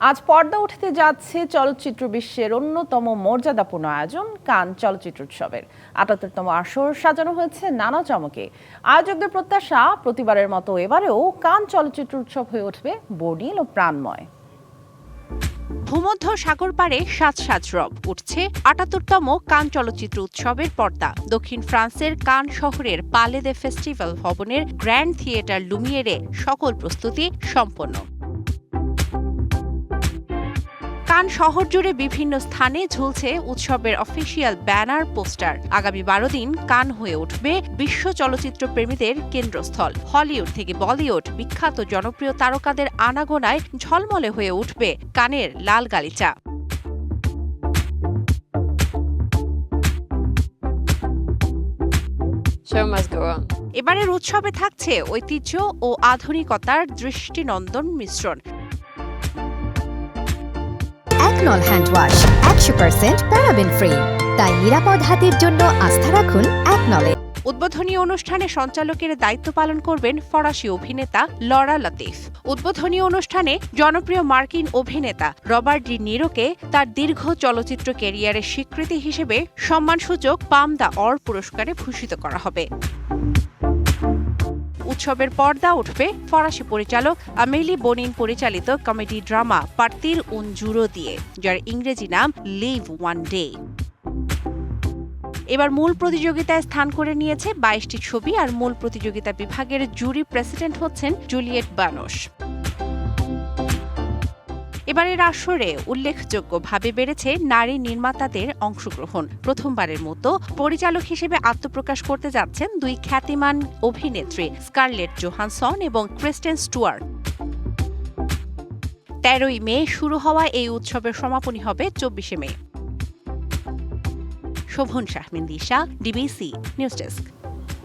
আজ পর্দা উঠতে যাচ্ছে চলচ্চিত্র বিশ্বের অন্যতম মর্যাদাপূর্ণ আয়োজন কান চলচ্চিত্র উৎসবের ৭৮তম আসর সাজানো হয়েছে নানা চমকে। আয়োজকদের প্রত্যাশা, প্রতিবারের মতো এবারেও কান চলচ্চিত্র উৎসব হয়ে উঠবে বর্ণিল ও প্রাণময়। ভূমধ্য সাগর পাড়ে সাজ সাজ রব উঠছে ৭৮তম কান চলচ্চিত্র উৎসবের পর্দা। দক্ষিণ ফ্রান্সের কান শহরের পালে দে ফেস্টিভ্যাল ভবনের গ্র্যান্ড থিয়েটার লুমিয়েরে সকল প্রস্তুতি সম্পন্ন। কান শহর জুড়ে বিভিন্ন স্থানে ঝুলছে উৎসবের অফিসিয়াল ব্যানার, পোস্টার। আগামী ১২ দিন কান হয়ে উঠবে বিশ্ব চলচ্চিত্র প্রেমীদের কেন্দ্রস্থল। হলিউড থেকে বলিউড বিখ্যাত জনপ্রিয় তারকাদের আনাগোনায় ঝলমলে হয়ে উঠবে কানের লাল গালিচা। এবারের উৎসবে থাকছে ঐতিহ্য ও আধুনিকতার দৃষ্টিনন্দন মিশ্রণ। একনল হ্যান্ড ওয়াশ ১০০% প্যারাবেন ফ্রি, তাই নিরাপদ হাতের জন্য আস্থা রাখুন একনলে। উদ্বোধনী অনুষ্ঠানে সঞ্চালকের দায়িত্ব পালন করবেন ফরাসি অভিনেতা লরা লতিফ। উদ্বোধনী অনুষ্ঠানে জনপ্রিয় মার্কিন অভিনেতা রবার্ট ডি নিরোকে তার দীর্ঘ চলচ্চিত্র ক্যারিয়ারের স্বীকৃতি হিসেবে সম্মানসূচক পাম দ্য অর পুরস্কারে ভূষিত করা হবে। উৎসবের পর্দা উঠবে ফরাসি পরিচালক আমেলি বোনিন পরিচালিত কমেডি ড্রামা পার্তির উন জুরো দিয়ে, যার ইংরেজি নাম লিভ ওয়ান ডে। এবার মূল প্রতিযোগিতায় স্থান করে নিয়েছে ২২টি ছবি, আর মূল প্রতিযোগিতা বিভাগের জুরি প্রেসিডেন্ট হচ্ছেন জুলিয়েট বানোস। এবারের আসরে উল্লেখযোগ্যভাবে বেড়েছে নারী নির্মাতাদের অংশগ্রহণ। প্রথমবারের মতো পরিচালক হিসেবে আত্মপ্রকাশ করতে যাচ্ছেন দুই খ্যাতিমান অভিনেত্রী স্কারলেট জোহানসন এবং ক্রিস্টেন স্টুয়ার্ট। ১৩ই মে শুরু হওয়া এই উৎসবের সমাপনী হবে ২৪শে মে। শোভন শাহমিন দিশা, ডিবিসি নিউজ ডেস্ক।